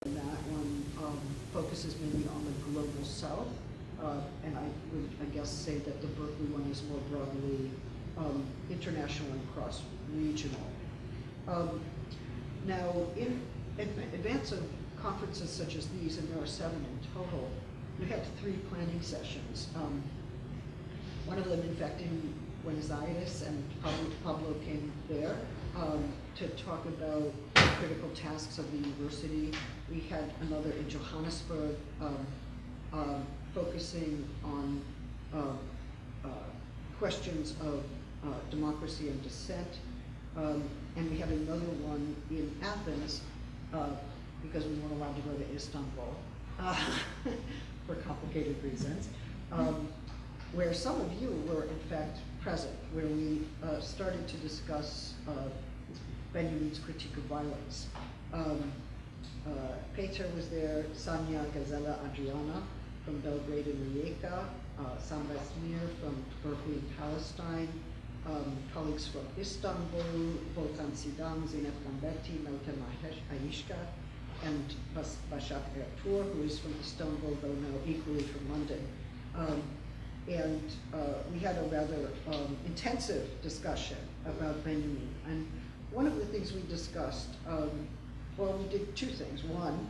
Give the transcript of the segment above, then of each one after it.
And that one focuses mainly on the global south. And I would, I guess, say that the Berkeley one is more broadly international and cross-regional. Now, in advance of conferences such as these, and there are 7 in total, we had 3 planning sessions. One of them, in fact, in Buenos Aires, and Pablo came there to talk about critical tasks of the university. We had another in Johannesburg focusing on questions of democracy and dissent. And we had another one in Athens because we weren't allowed to go to Istanbul for complicated reasons, where some of you were in fact present, where we started to discuss Benjamin's critique of violence. Peter was there, Sanya, Gazella, Adriana from Belgrade and Rijeka, Sam Vesmir from Berkeley and Palestine, colleagues from Istanbul, Volkan Sidan, Zeynep Gambetti, Meltem Ayishka, and Başak Ertuğ, who is from Istanbul, though now equally from London. And we had a rather intensive discussion about Benjamin. And one of the things we discussed, well, we did 2 things. One,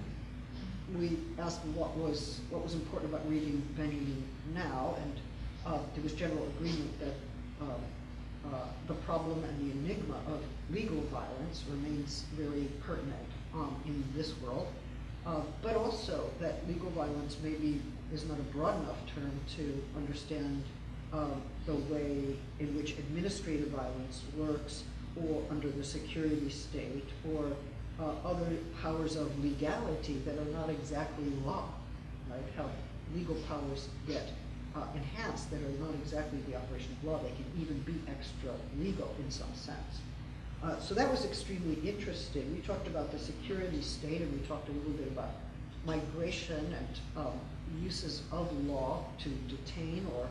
we asked what was important about reading Benjamin now, and there was general agreement that the problem and the enigma of legal violence remains very pertinent in this world, but also that legal violence maybe is not a broad enough term to understand the way in which administrative violence works, or under the security state, or other powers of legality that are not exactly law, right? How legal powers get enhanced that are not exactly the operation of law. They can even be extra legal in some sense. So that was extremely interesting. We talked about the security state, and we talked a little bit about migration and uses of law to detain or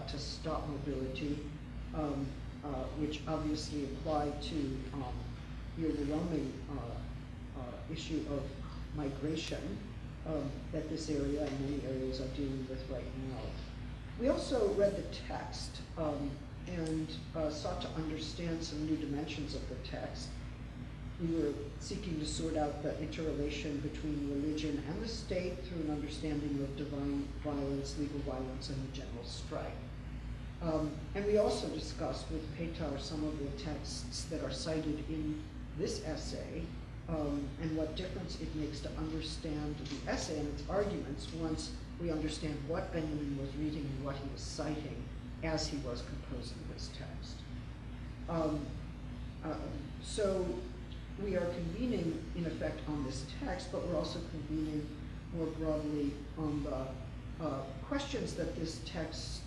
to stop mobility, which obviously apply to the overwhelming issue of migration that this area and many areas are dealing with right now. We also read the text and sought to understand some new dimensions of the text. We were seeking to sort out the interrelation between religion and the state through an understanding of divine violence, legal violence, and the general strike. And we also discussed with Petar some of the texts that are cited in this essay, and what difference it makes to understand the essay and its arguments once we understand what Benjamin was reading and what he was citing as he was composing this text. So we are convening, in effect, on this text, but we're also convening more broadly on the questions that this text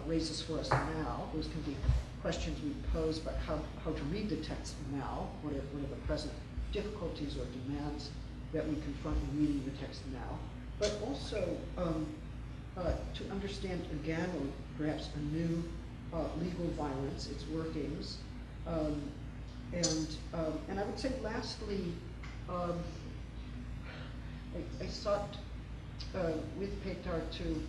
raises for us now. Those can be questions we pose about how to read the text now, what are the present difficulties or demands that we confront in reading the text now, but also to understand again, or perhaps anew, legal violence, its workings, and I would say lastly, I sought with Petar to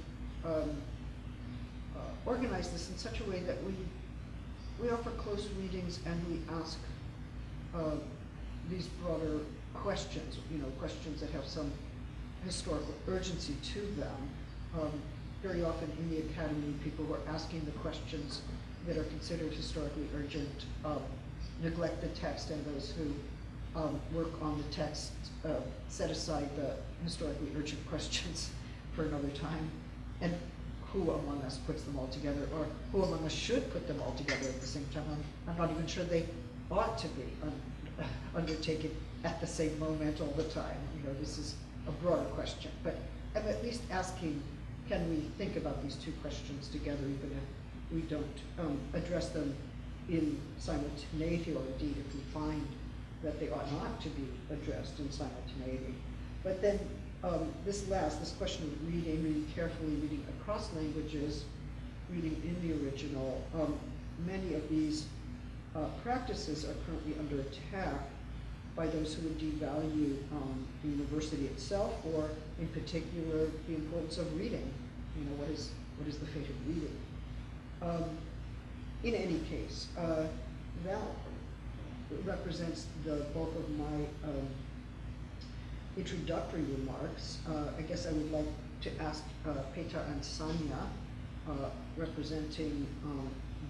organize this in such a way that we offer close readings and we ask these broader questions, questions that have some historical urgency to them. Very often in the academy, people who are asking the questions that are considered historically urgent neglect the text, and those who work on the text set aside the historically urgent questions for another time. And who among us puts them all together, or who among us should put them all together at the same time? I'm not even sure they ought to be undertaken at the same moment all the time. This is a broader question, but I'm at least asking, can we think about these 2 questions together, even if we don't address them in simultaneity, or indeed if we find that they ought not to be addressed in simultaneity. But then this question of reading carefully, reading across languages, reading in the original, many of these practices are currently under attack by those who would devalue the university itself, or in particular the importance of reading. You know, what is the fate of reading? In any case, that represents the bulk of my introductory remarks. I guess I would like to ask Peter and Sanya, representing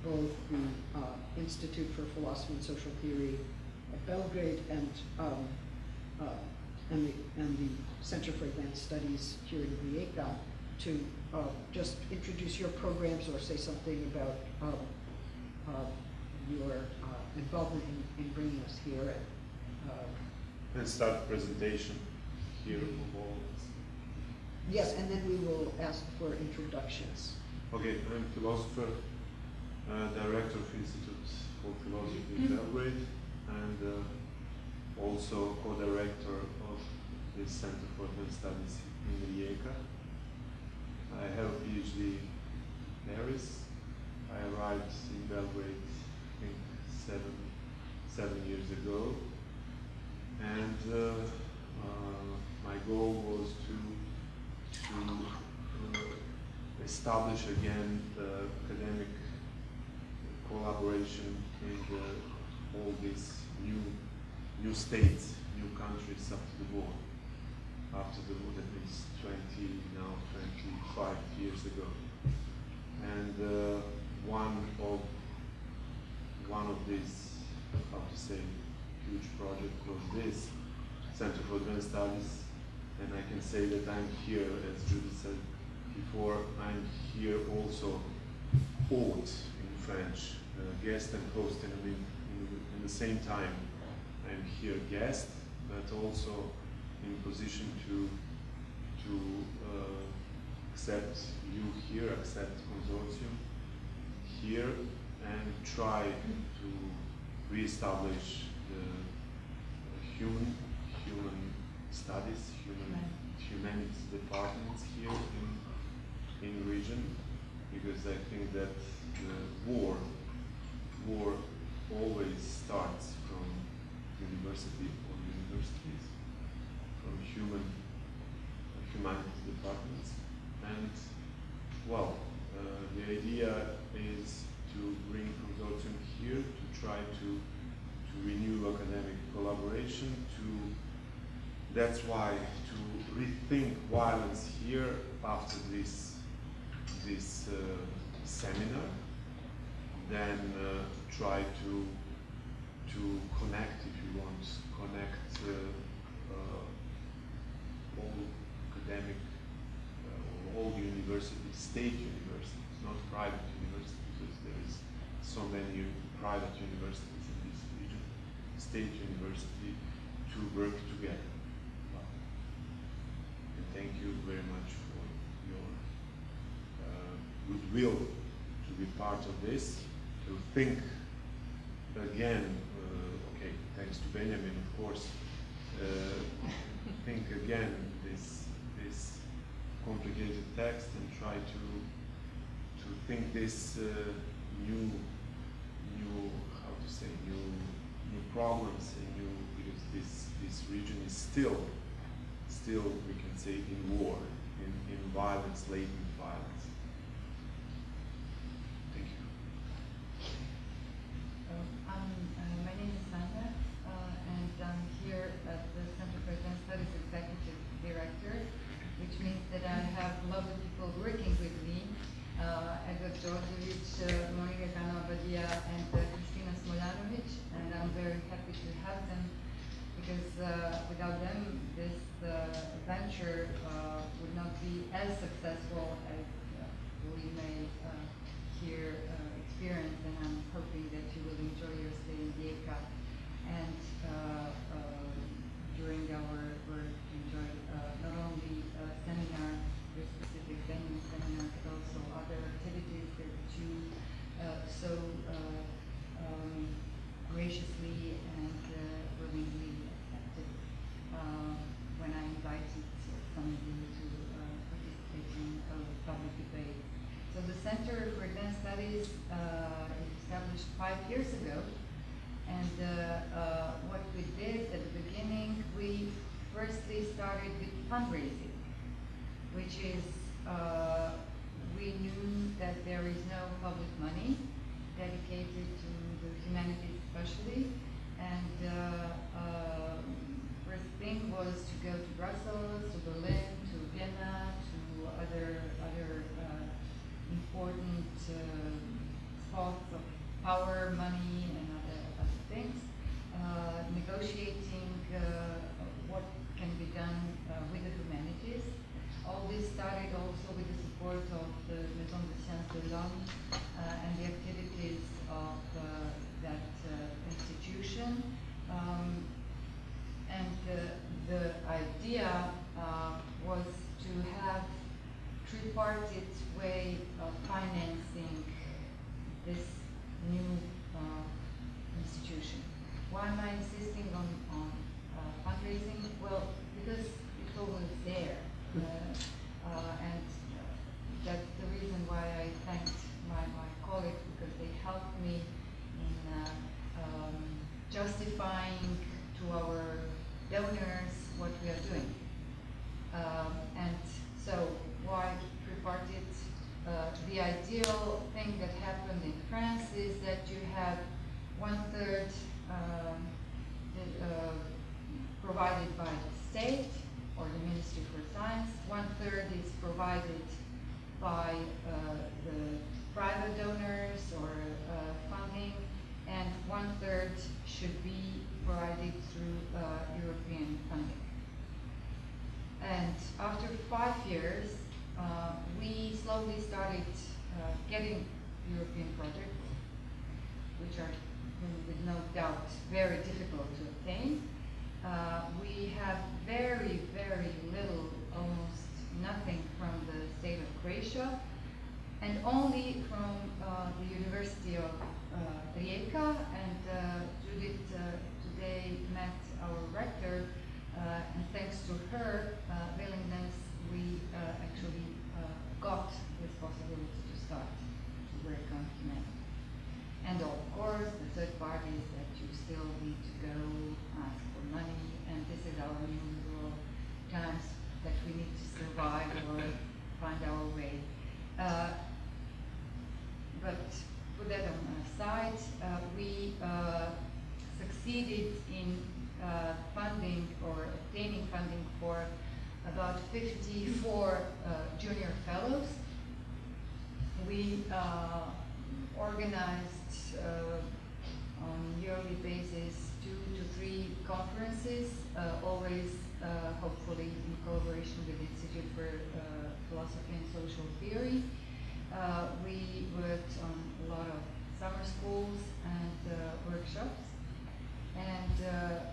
both the Institute for Philosophy and Social Theory at Belgrade and the Center for Advanced Studies here in Rijeka, to just introduce your programs or say something about your involvement in bringing us here. And start the presentation here of all. Yes, and then we will ask for introductions. Okay, I'm philosopher, director of Institute for Philosophy in Belgrade, and also co-director of the Center for Advanced Studies in Rijeka. I have a PhD in Paris. I arrived in Belgrade, I think, seven years ago, and my goal was to establish again the academic collaboration in all these new states, new countries after the war. After the war, that is 25 years ago. And one of these, how to say, huge project was this Center for Advanced Studies. And I can say that I'm here, as Judith said before, I'm here also hôte in French, guest and host in the same time. I'm here guest, but also in position to accept you here, accept consortium here, and try to re-establish the human studies, humanities departments here in region, because I think that the war always starts from university or universities, from humanities departments, and well, the idea is to bring consortium here to try to renew academic collaboration. That's why to rethink violence here after this seminar, then try to connect, if you want, all academic, all universities, state universities, not private universities, because there is so many private universities in this region, state university, to work together. And thank you very much for your goodwill to be part of this, to think again, okay, thanks to Benjamin, of course, think again this complicated text and try to think this new problems and because this region is still we can say in war, in violence, latent violence. Thank you. My name is Sanya, and I'm here at the Center for Advanced Studies Executive Director, which means that I have lovely people working with me, Edward Georgievich, Monica Cano-Abadia, and Kristina Smoljanovic, and I'm very happy to have them, because without them, this venture would not be as successful as we may here experience, and I'm hoping that you will enjoy your stay in Rijeka, and during our work enjoy not only seminar, your specific venue seminar, but also other activities that you so graciously and willingly accepted when I invited some of you to participate in a public debate. So the Center for Advanced Studies is established 5 years ago, And what we did at the beginning, we firstly started with fundraising, which is, we knew that there is no public money dedicated to the humanities especially. And first thing was to go to Brussels, to Berlin, to Vienna, to other important spots of power, money, and other things, negotiating what can be done with the humanities. All this started also with the support of the Maison de Sciences de l'Homme and the activities of that institution. And the idea was to have tripartite way of financing this new institution. Why am I insisting on fundraising? Well, because it's always there. And that's the reason why I thanked my colleagues, because they helped me in justifying to our donors what we are doing. And so why tripartite? The ideal thing that happened in France is that you have 1/3 provided by the state or the Ministry for Science, 1/3 is provided by the private donors or funding, and 1/3 should be provided through European funding. And after 5 years, we slowly started getting European projects, which are with no doubt very difficult to obtain. We have very, very little, almost nothing from the state of Croatia, and only from the University of Rijeka. And Judith today met our rector, and thanks to her willingness, we actually got this possibility to start to work on humanity. And of course, the third part is that you still need to go ask for money, and this is our usual times that we need to survive or find our way. But put that on the side, we succeeded in funding or obtaining funding for about 54 junior fellows. We organized on a yearly basis 2 to 3 conferences, always hopefully in collaboration with the Institute for Philosophy and Social Theory. We worked on a lot of summer schools and workshops. And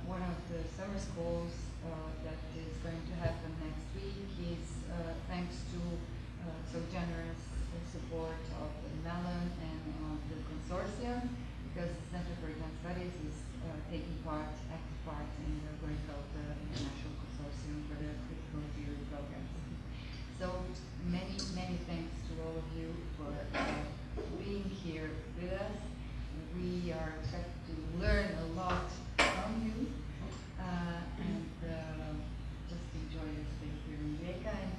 one of the summer schools that is going to happen next week is thanks to so generous support of the Mellon and of the consortium, because the Center for Advanced Studies is taking active part in the going called International Consortium for the Critical Theory programs. So many, many thanks to all of you for being here with us. We are expected to learn a lot from you, and just enjoy your stay here in Rijeka, and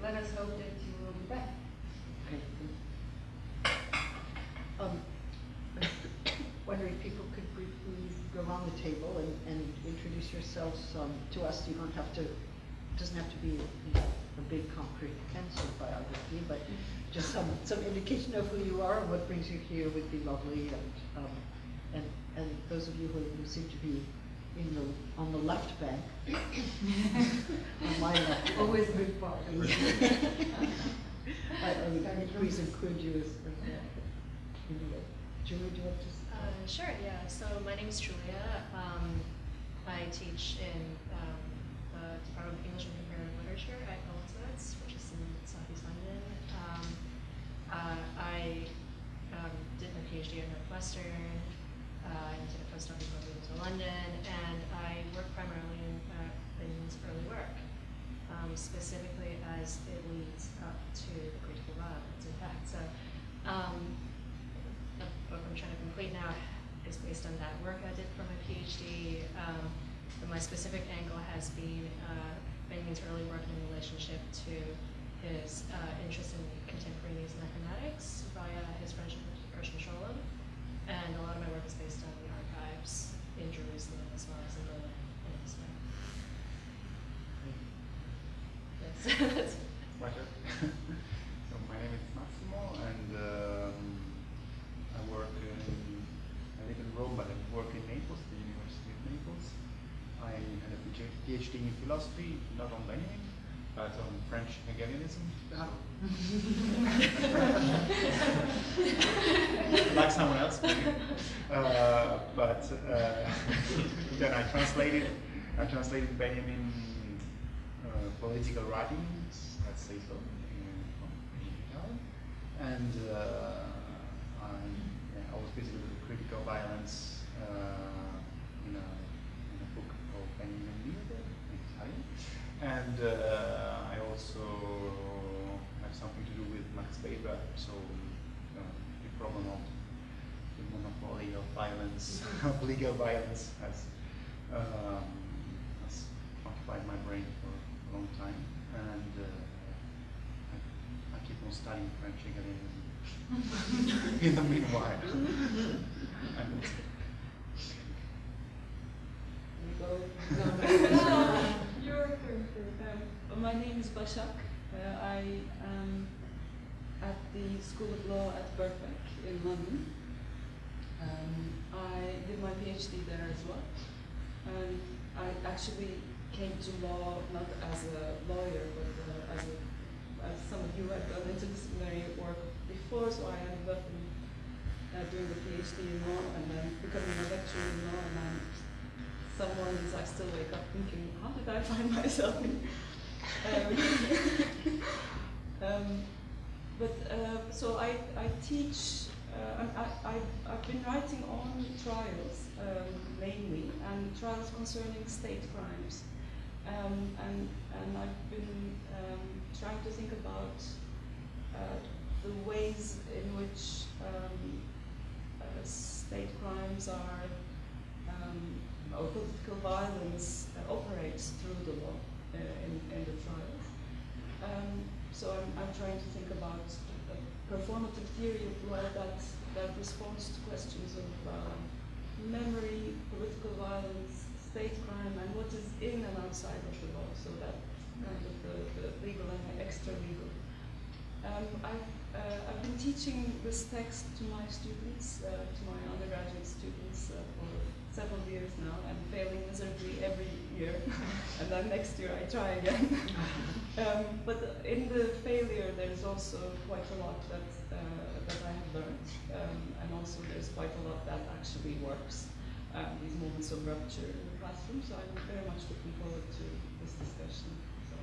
let us hope that you will be back. Okay. Wondering if people could briefly go around the table and introduce yourselves to us. You don't have to, it doesn't have to be a big concrete pencil biography, but just some indication of who you are and what brings you here would be lovely. And those of you who seem to be on the left bank, on my left bank. Always a good part. I would please include you as anyway. Julia, do you want to? Sure, yeah. So my name is Julia. I teach in the Department of English and Comparative Literature at Goldsmiths, which is in Southeast London. I did my PhD at Northwestern. I did a postdoc before moving to London, and I work primarily in early work, specifically as it leads up to the critical violence, in fact. So what I'm trying to complete now is basically based on that work I did for my PhD. But my specific angle has been Benjamin's early work in relationship to his interest in contemporaneous mathematics via his friendship with Gershom Scholem. And a lot of my work is based on the archives in Jerusalem as well as in Berlin and elsewhere. That's Roger. So my name is Massimo, and I live in Rome, but I work in Naples, the University of Naples. I had a PhD in philosophy, not on Benjamin, but on French Hegelianism. Like someone else, maybe. But then I translated Benjamin political writings, let's say so, from Italian, and I was busy with critical violence in a book called Benjamin Liebe in Italian, and I also have something to do with Max Weber, so the problem of the monopoly of violence, of legal violence, has occupied my brain for a long time, and I keep on studying French Hegelianism in the meanwhile. And Your turn. My name is Bashak. I am at the School of Law at Birkbeck in London. I did my PhD there as well. And I actually came to law not as a lawyer, but as some of you have done interdisciplinary work before, so I ended up doing the PhD in law and then becoming a lecturer in law, and then some mornings I still wake up thinking, how did I find myself in? So I teach, I've been writing on trials mainly, and trials concerning state crimes. And I've been trying to think about the ways in which state crimes are, or political violence operates through the law in the trials. So I'm trying to think about a performative theory of law that responds to questions of memory, political violence, state crime, and what is in and outside of the law, so that kind of the legal and extra legal. I've been teaching this text to my students, to my undergraduate students for several years now, and failing miserably every year, and then next year I try again. But in the failure there's also quite a lot that I have learned, and also there's quite a lot that actually works. These moments of rupture in the classroom, so I'm very much looking forward to this discussion. So,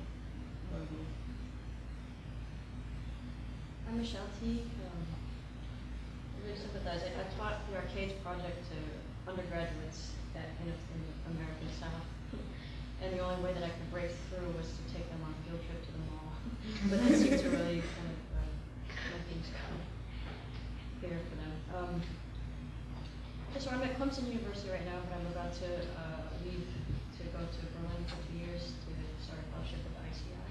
I'm Michelle Teague. I really sympathize. I taught the Arcades project to undergraduates in the American South, and the only way that I could break through was to take them on a field trip to the mall. But that seemed to really kind of make things clear for them. So I'm at Clemson University right now, but I'm about to leave to go to Berlin for 2 years to start a fellowship at the ICI.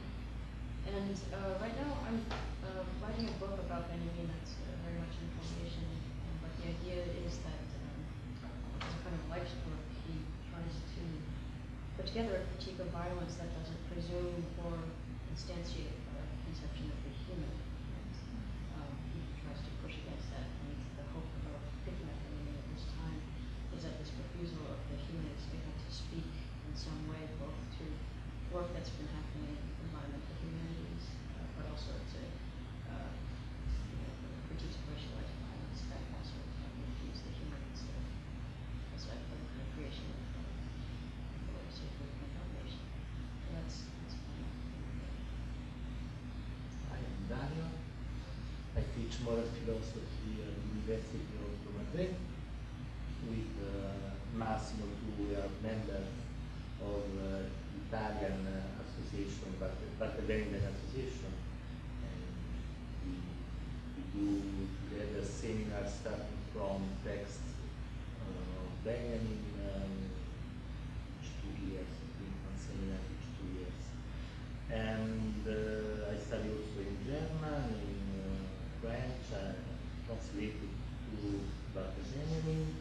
And right now I'm writing a book about Benjamin that's very much in formation. But the idea is that as a kind of life's work, he tries to put together a critique of violence that doesn't presume or instantiate a conception of the human. He tries to push against that, and the hope of picking up Benjamin at this time is that this refusal of the human is able to speak in some way, both to work that's been happening in environmental humanities, but also to critiques of racialized violence that also refuse the human instead as a kind of creation of a sacred foundation. So that's fine. I am Dario. I teach moral philosophy at the University of Madrid. With Massimo, we are members of Italian association, but the Benjamin Association. And we do together seminars starting from texts Benjamin, each 2 years, in one seminar each 2 years. And I study also in German, in French, I translated to Benjamin.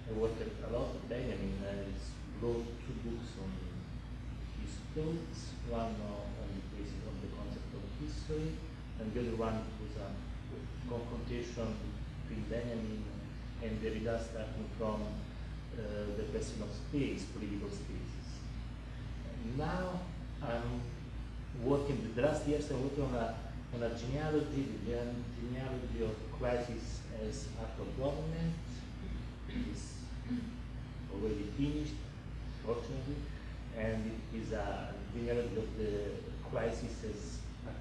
I worked a lot with Benjamin. I wrote 2 books on his thoughts, one on the basis of the concept of history, and the other one was a confrontation between Benjamin and Derrida, starting from the question of space, political spaces. And now I'm working, the last years I'm working on a genealogy, the genealogy of crisis as act of government. It's already finished, fortunately, and it is a genealogy of the crisis as a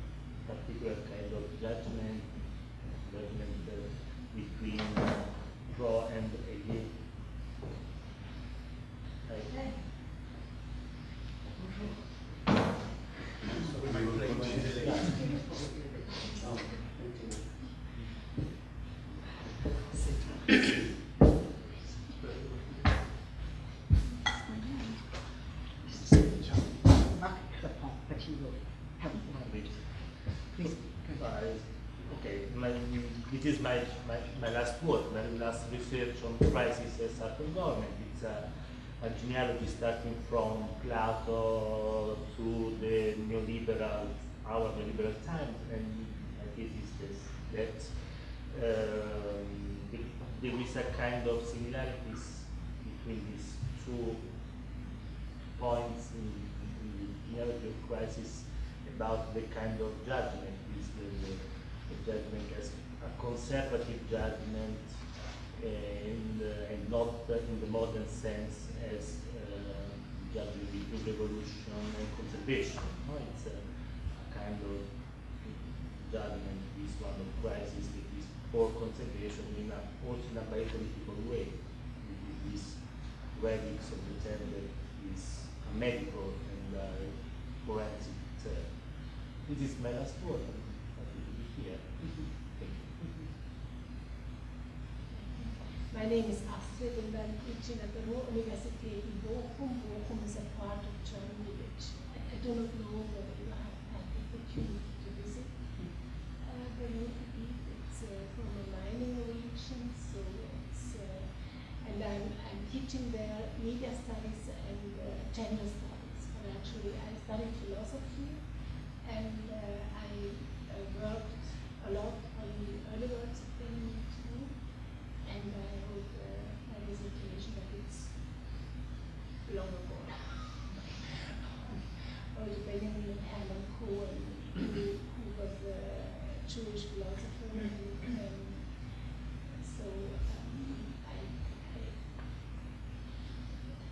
particular kind of judgment between pro and against. But he will have it. Please. Okay, it is my last work, my last research on crisis as art of government. It's a genealogy starting from Plato to the neoliberal, our neoliberal times, and my thesis is that there is a kind of similarities between these 2 points in the genealogy of crisis about the kind of judgment, is the judgment as a conservative judgment and not in the modern sense as judgment between revolution and conservation. No? It's a kind of judgment, this one of crisis that is for conservation also in a biopolitical way. This relics of the term that is a medical and forensic term. This is my last word. Here. My name is Astrid and I'm teaching at the Ruhr University in Bochum. Bochum is a part of Germany which I do not know whether you have had the opportunity to visit. The Ruhrgebiet, it's from a mining region, so it's, and I'm teaching there media studies and gender studies. But actually I studied philosophy and I worked a lot on the early works of Benjamin too, and I wrote a dissertation that it's long ago. Also Benjamin and Hermann Cohen, who was a Jewish philosopher, and so I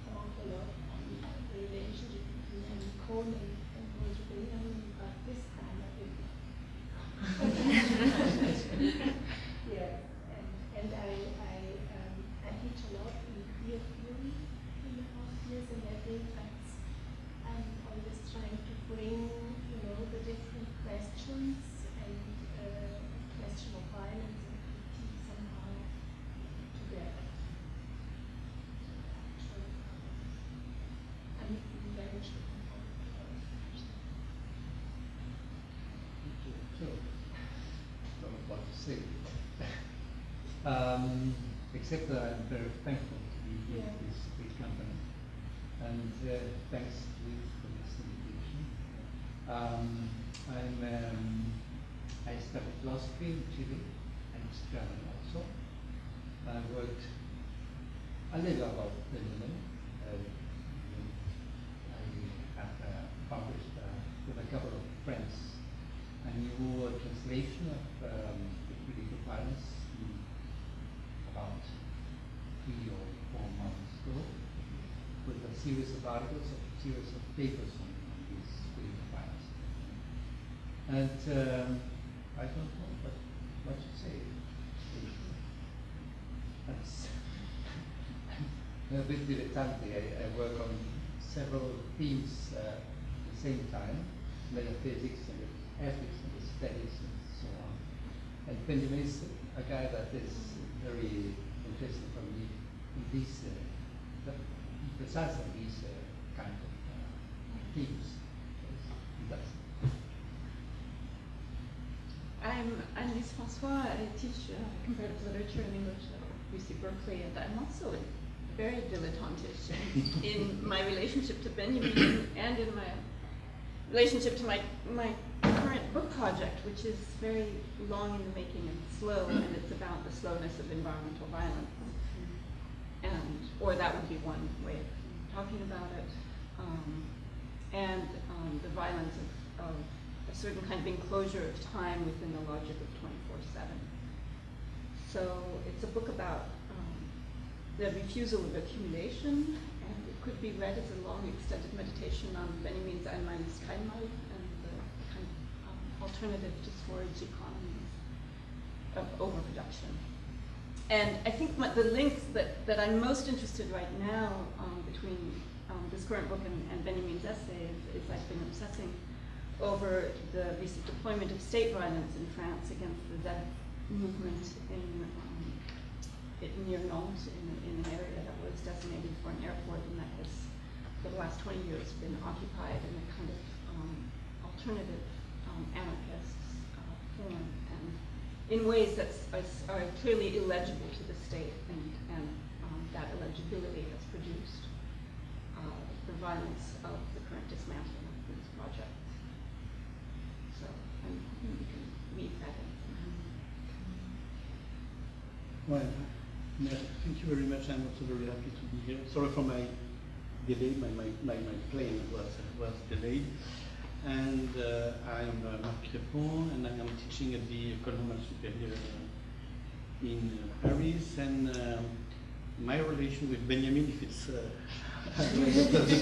thought a lot on the relationship between Hermann Cohen and Walter Benjamin, but this time I didn't. Yeah, and I teach a lot in queer theory in the past years, and I think I'm always trying to bring, the different questions and question of violence and critique somehow together. I'm very much looking forward to our discussion. So, don't know what to say. Except that I'm very thankful to be here with this big company. And thanks to you for this invitation. I studied philosophy in Chile and German also. I worked a little about Benjamin. I have published with a couple of friends a new translation of the political violence about 3 or 4 months ago, with a series of articles, a series of papers on this political violence. And I don't know what to say. That's a bit dilettante. I work on several themes at the same time, metaphysics and ethics and aesthetics and so on. And Benjamin is a guy that is very interesting for me these precisely these kind of themes. I'm Annelise Francois. I teach comparative literature and English at UC Berkeley, and I'm also very dilettantish in my relationship to Benjamin and in my relationship to my current book project, which is very long in the making and slow, and it's about the slowness of environmental violence. Or that would be one way of talking about it. The violence of a certain kind of enclosure of time within the logic of 24/7. So it's a book about the refusal of accumulation, and it could be read as a long extended meditation on Benjamin's Allgemeines Kleinmal and the kind of alternative to storage economies of overproduction. And I think the link that I'm most interested right now between this current book and Benjamin's essay is I've been obsessing over the recent deployment of state violence in France against the ZEV movement near Nantes, in an area that was designated for an airport, and that has, for the last 20 years, been occupied in a kind of alternative anarchist form, and in ways that are clearly illegible to the state, and that illegibility has produced the violence of the current dismantling of these projects. So I'm hoping we can weave that in. Well, thank you very much. I'm also very happy to be here. Sorry for my delay. My plane was delayed. And I'm Marc Crépon, and I am teaching at the École Normale Supérieure in Paris. And my relation with Benjamin, if it's the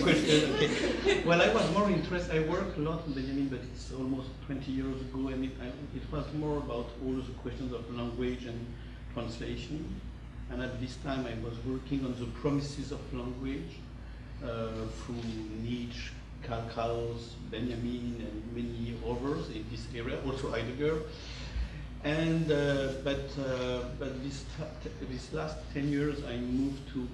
question. Okay. Well, I was more interested. I worked a lot on Benjamin, but it's almost 20 years ago, and it was more about all the questions of language and translation. And at this time, I was working on the promises of language through Nietzsche, Karl Kraus, Benjamin, and many others in this area, also Heidegger. And but this last 10 years, I moved to.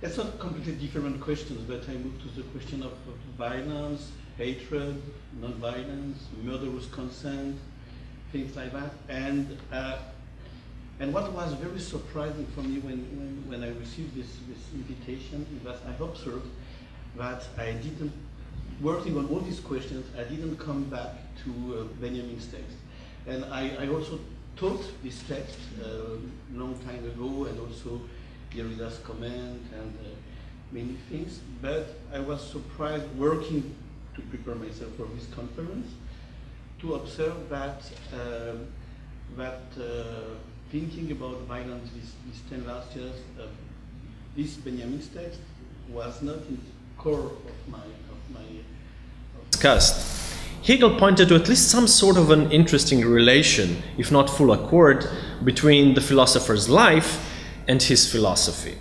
It's not completely different questions, but I moved to the question of violence, hatred, non-violence, murderous consent, things like that. And what was very surprising for me when I received this invitation is that I observed that I didn't, working on all these questions, I didn't come back to Benjamin's text. And I also taught this text a long time ago, and also Derrida's comment and many things. But I was surprised, working to prepare myself for this conference, to observe that thinking about violence these 10 last years, this Benjamin's text was not in the core of my discussed. Hegel pointed to at least some sort of an interesting relation, if not full accord, between the philosopher's life and his philosophy.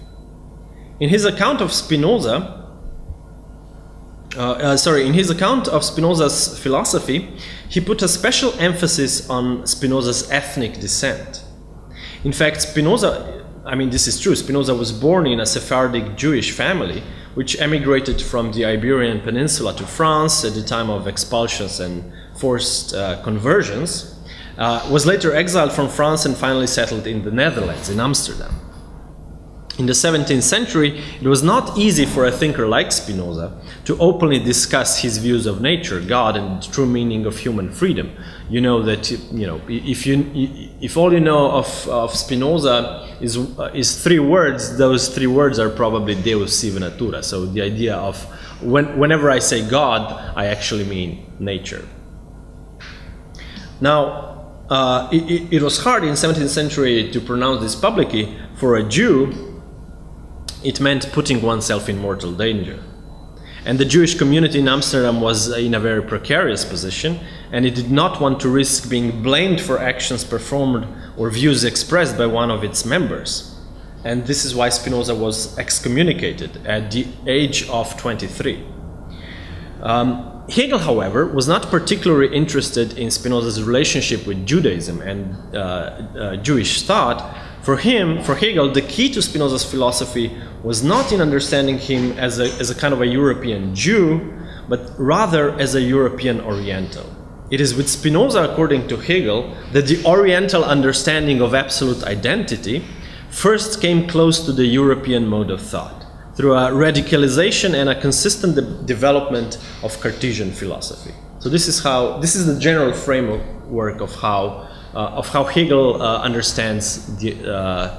In his account of Spinoza's philosophy, he put a special emphasis on Spinoza's ethnic descent. In fact, Spinoza, I mean, this is true, Spinoza was born in a Sephardic Jewish family, which emigrated from the Iberian Peninsula to France at the time of expulsions and forced conversions, was later exiled from France and finally settled in the Netherlands, in Amsterdam. In the 17th century, it was not easy for a thinker like Spinoza to openly discuss his views of nature, God, and the true meaning of human freedom. You know that, you know, if all you know of Spinoza is 3 words, those 3 words are probably Deus sive natura. So the idea of whenever I say God, I actually mean nature. Now, it was hard in the 17th century to pronounce this publicly. For a Jew, it meant putting oneself in mortal danger. And the Jewish community in Amsterdam was in a very precarious position, and it did not want to risk being blamed for actions performed or views expressed by one of its members. And this is why Spinoza was excommunicated at the age of 23. Hegel, however, was not particularly interested in Spinoza's relationship with Judaism and Jewish thought For him, for Hegel, the key to Spinoza's philosophy was not in understanding him as a kind of a European Jew, but rather as a European Oriental. It is with Spinoza, according to Hegel, that the Oriental understanding of absolute identity first came close to the European mode of thought, through a radicalization and a consistent development of Cartesian philosophy. So this is the general framework of how Hegel understands the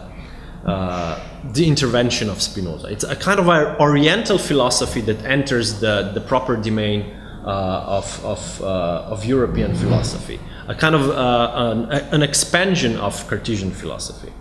intervention of Spinoza. It's a kind of an Oriental philosophy that enters the proper domain of European philosophy, a kind of an expansion of Cartesian philosophy.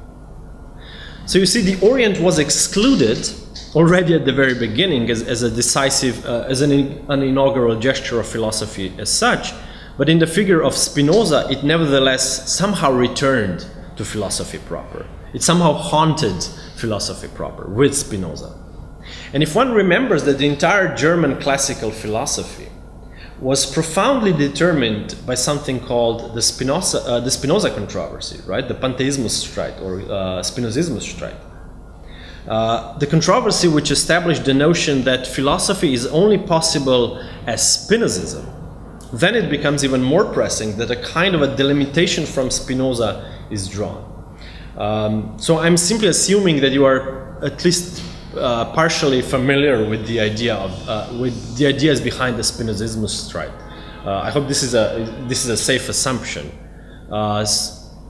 So you see, the Orient was excluded already at the very beginning as a decisive, as an inaugural gesture of philosophy as such, but in the figure of Spinoza, it nevertheless somehow returned to philosophy proper. It somehow haunted philosophy proper with Spinoza. And if one remembers that the entire German classical philosophy was profoundly determined by something called the Spinoza controversy, right? The Pantheismus strike or Spinozismus strike. The controversy which established the notion that philosophy is only possible as Spinozism, then it becomes even more pressing that a kind of a delimitation from Spinoza is drawn. So I'm simply assuming that you are at least partially familiar with the idea of with the ideas behind the Spinozismus strike. I hope this is a safe assumption.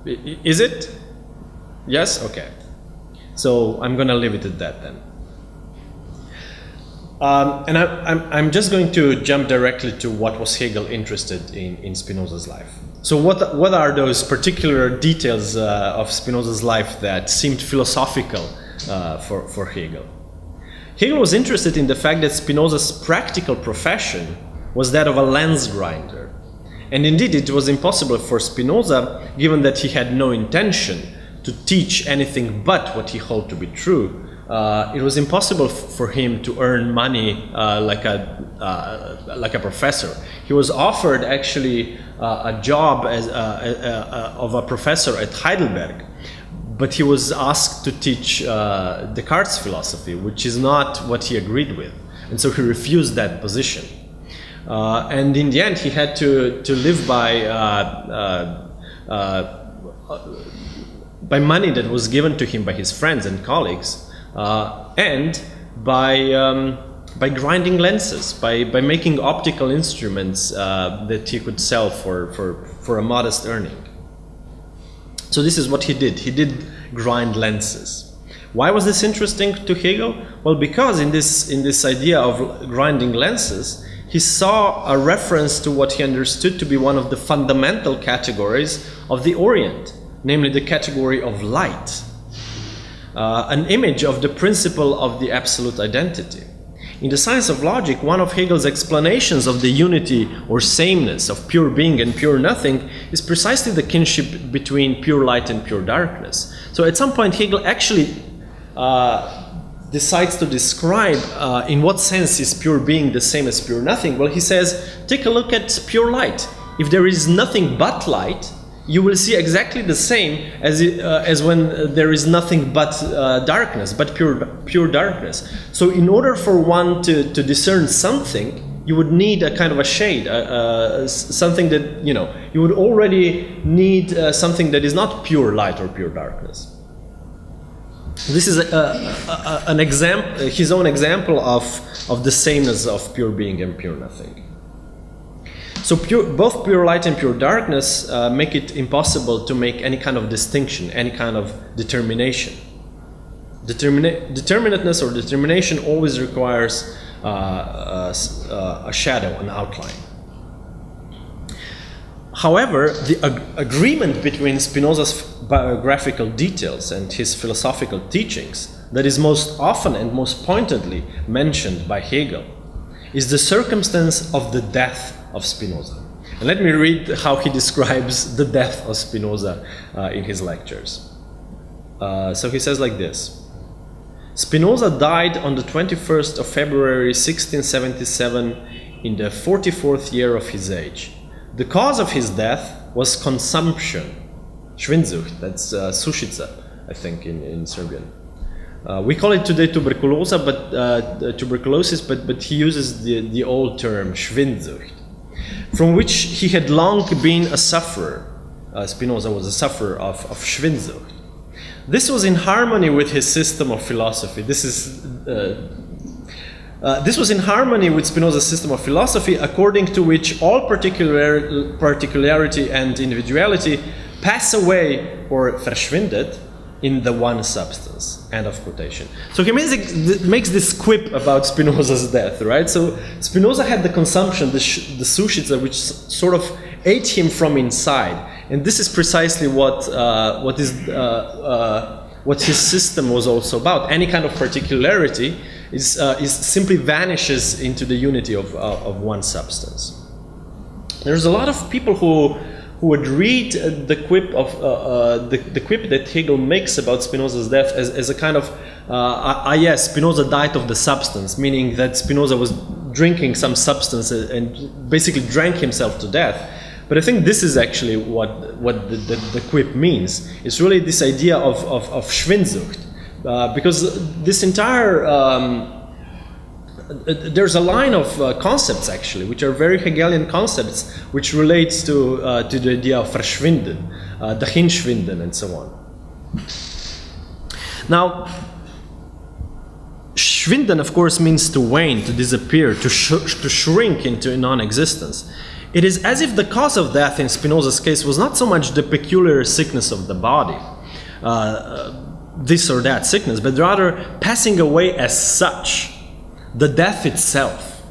Is it? Yes. Okay. So I'm going to leave it at that then. And I'm just going to jump directly to what was Hegel interested in Spinoza's life. So what are those particular details of Spinoza's life that seemed philosophical for Hegel? Hegel was interested in the fact that Spinoza's practical profession was that of a lens grinder. And indeed, it was impossible for Spinoza, given that he had no intention to teach anything but what he held to be true. It was impossible for him to earn money like a professor. He was offered actually a job as of a professor at Heidelberg, but he was asked to teach Descartes' philosophy, which is not what he agreed with, and so he refused that position. And in the end, he had to live by money that was given to him by his friends and colleagues, and by grinding lenses, by making optical instruments that he could sell for a modest earning. So this is what he did. He did grind lenses. Why was this interesting to Hegel? Well, because in this idea of grinding lenses, he saw a reference to what he understood to be one of the fundamental categories of the Orient, namely the category of light, an image of the principle of the absolute identity. In the science of logic, one of Hegel's explanations of the unity or sameness of pure being and pure nothing is precisely the kinship between pure light and pure darkness. So at some point, Hegel actually decides to describe in what sense is pure being the same as pure nothing. Well, he says, take a look at pure light. If there is nothing but light, you will see exactly the same as when there is nothing but darkness, but pure darkness. So in order for one to discern something, you would need a kind of a shade, something that, you would already need something that is not pure light or pure darkness. This is an example, his own example of the sameness of pure being and pure nothing. So both pure light and pure darkness make it impossible to make any kind of distinction, any kind of determination. Determinateness or determination always requires a shadow, an outline. However, the agreement between Spinoza's biographical details and his philosophical teachings that is most often and most pointedly mentioned by Hegel is the circumstance of the death of Spinoza. And let me read how he describes the death of Spinoza in his lectures. So he says like this: Spinoza died on the 21st of February 1677 in the 44th year of his age. The cause of his death was consumption, Schwindsucht, that's sushica, I think, in Serbian. We call it today tuberculosis, but he uses the old term Schwindsucht, from which he had long been a sufferer. Spinoza was a sufferer of Schwindsucht. This was in harmony with his system of philosophy. This was in harmony with Spinoza's system of philosophy, according to which all particularity and individuality pass away or verschwindet in the one substance. End of quotation. So he makes this quip about Spinoza's death, right? So Spinoza had the consumption, the sushitsa, which sort of ate him from inside, and this is precisely what his system was also about. Any kind of particularity is simply vanishes into the unity of one substance. There's a lot of people who would read the quip that Hegel makes about Spinoza's death as a kind of yes, Spinoza died of the substance, meaning that Spinoza was drinking some substance and basically drank himself to death. But I think this is actually what the quip means. It's really this idea of Schwindsucht, because this entire there's a line of concepts actually, which are very Hegelian concepts, which relates to the idea of verschwinden, dahinschwinden, and so on. Now, schwinden, of course, means to wane, to disappear, to shrink into non-existence. It is as if the cause of death in Spinoza's case was not so much the peculiar sickness of the body, this or that sickness, but rather passing away as such, the death itself.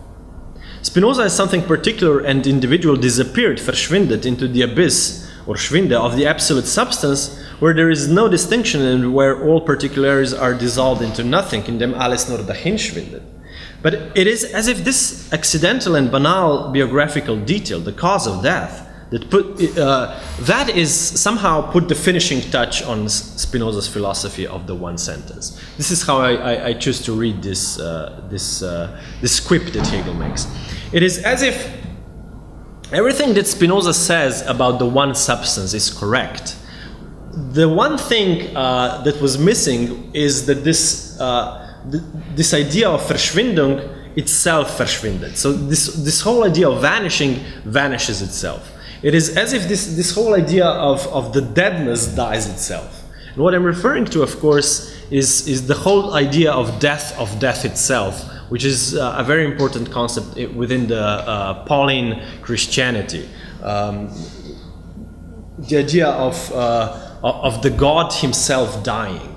Spinoza as something particular and individual disappeared, verschwindet, into the abyss, or schwinde, of the absolute substance, where there is no distinction and where all particularities are dissolved into nothing, in dem alles nur dahinschwindet. But it is as if this accidental and banal biographical detail, the cause of death, that is somehow put the finishing touch on Spinoza's philosophy of the one sentence. This is how I choose to read this quip that Hegel makes. It is as if everything that Spinoza says about the one substance is correct. The one thing that was missing is that this idea of Verschwindung itself verschwindet. So this whole idea of vanishing vanishes itself. It is as if this whole idea of the deadness dies itself. And what I'm referring to, of course, is the whole idea of death itself, which is a very important concept within the Pauline Christianity. The idea of the God himself dying.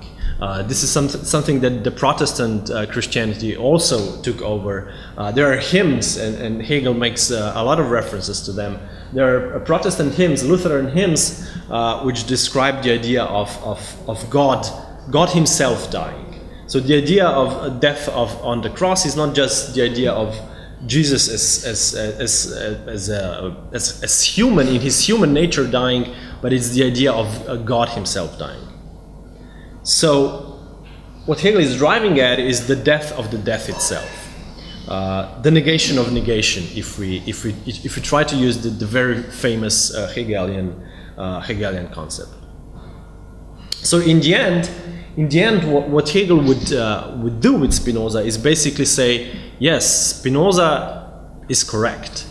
This is something that the Protestant Christianity also took over. There are hymns, and Hegel makes a lot of references to them. There are Protestant hymns, Lutheran hymns, which describe the idea of God himself dying. So the idea of death on the cross is not just the idea of Jesus as human, in his human nature dying, but it's the idea of God himself dying. So what Hegel is driving at is the death of the death itself. The negation of negation, if we try to use the very famous Hegelian concept. So in the end, what Hegel would do with Spinoza is basically say, yes, Spinoza is correct.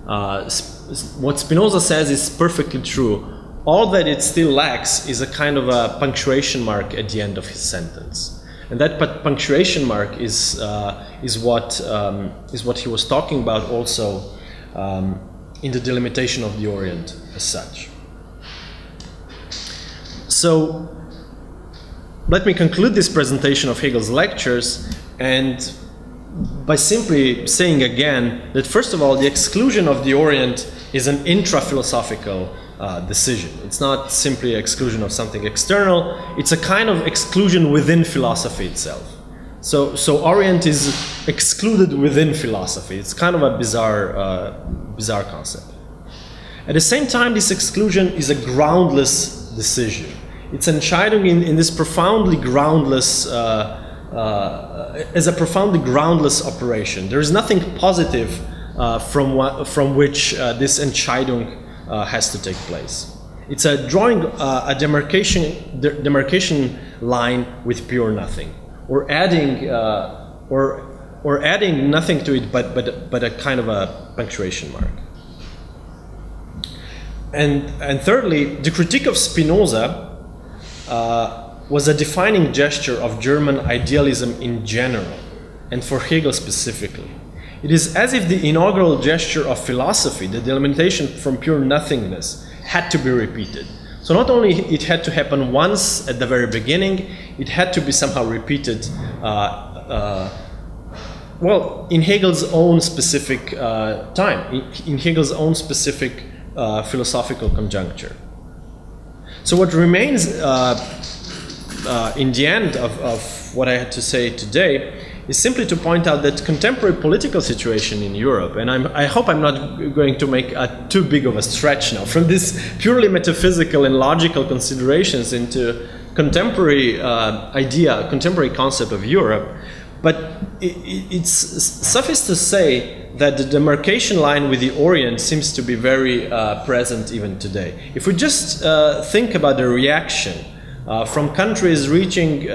What Spinoza says is perfectly true. All that it still lacks is a kind of a punctuation mark at the end of his sentence. And that punctuation mark is what he was talking about also in the delimitation of the Orient as such. So let me conclude this presentation of Hegel's lectures and by simply saying again that first of all, the exclusion of the Orient is an intra-philosophical decision. It's not simply exclusion of something external, it's a kind of exclusion within philosophy itself. So Orient is excluded within philosophy. It's kind of a bizarre concept. At the same time, this exclusion is a groundless decision. It's Entscheidung in this profoundly groundless, as a profoundly groundless operation. There is nothing positive from which this Entscheidung has to take place. It's a drawing a demarcation line with pure nothing, or adding or adding nothing to it, but a kind of a punctuation mark. And thirdly, the critique of Spinoza was a defining gesture of German idealism in general, and for Hegel specifically. It is as if the inaugural gesture of philosophy, the delimitation from pure nothingness, had to be repeated. So not only it had to happen once at the very beginning, it had to be somehow repeated, well, in Hegel's own specific time, in Hegel's own specific philosophical conjuncture. So what remains in the end of what I had to say today is simply to point out that contemporary political situation in Europe, and I hope I'm not going to make too big of a stretch now from this purely metaphysical and logical considerations into contemporary contemporary concept of Europe, but it's suffice to say that the demarcation line with the Orient seems to be very present even today. If we just think about the reaction from countries reaching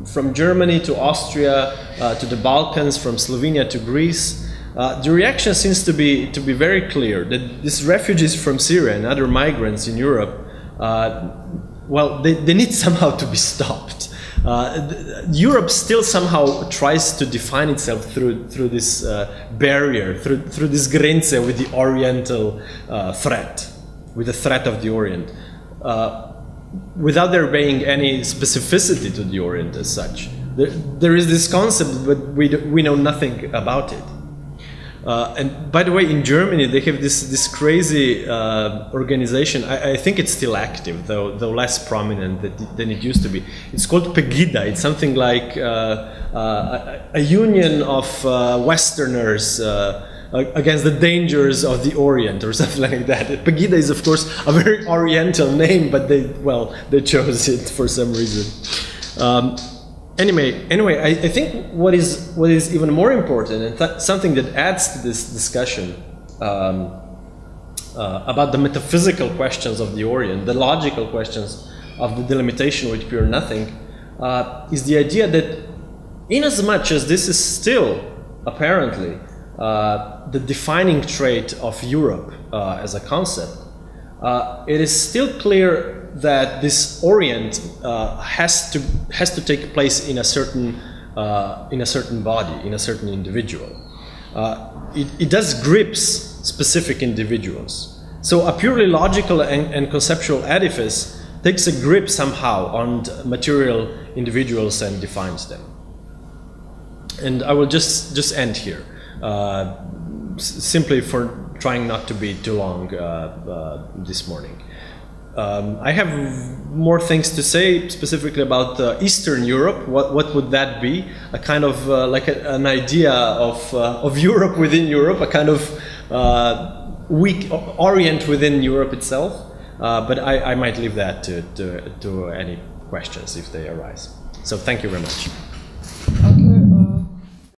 from Germany to Austria to the Balkans, from Slovenia to Greece, the reaction seems to be very clear that these refugees from Syria and other migrants in Europe, well, they need somehow to be stopped. Europe still somehow tries to define itself through this barrier, through this Grenze with the Oriental threat, with the threat of the Orient, without there being any specificity to the Orient as such. There is this concept, but we know nothing about it. And by the way, in Germany they have this crazy organization. I think it's still active, though less prominent than it used to be. It's called Pegida. It's something like a union of Westerners against the dangers of the Orient, or something like that. Pegida is, of course, a very Oriental name, but they chose it for some reason. Anyway, I think what is even more important, and something that adds to this discussion about the metaphysical questions of the Orient, the logical questions of the delimitation with pure nothing, is the idea that inasmuch as this is still, apparently, the defining trait of Europe as a concept, it is still clear that this Orient has to take place in a certain body, in a certain individual. It does grips specific individuals. So a purely logical and conceptual edifice takes a grip somehow on material individuals and defines them. And I will just end here, simply for trying not to be too long this morning. I have more things to say specifically about Eastern Europe. What would that be? A kind of like an idea of Europe within Europe, a kind of weak Orient within Europe itself. But I might leave that to any questions if they arise. So thank you very much.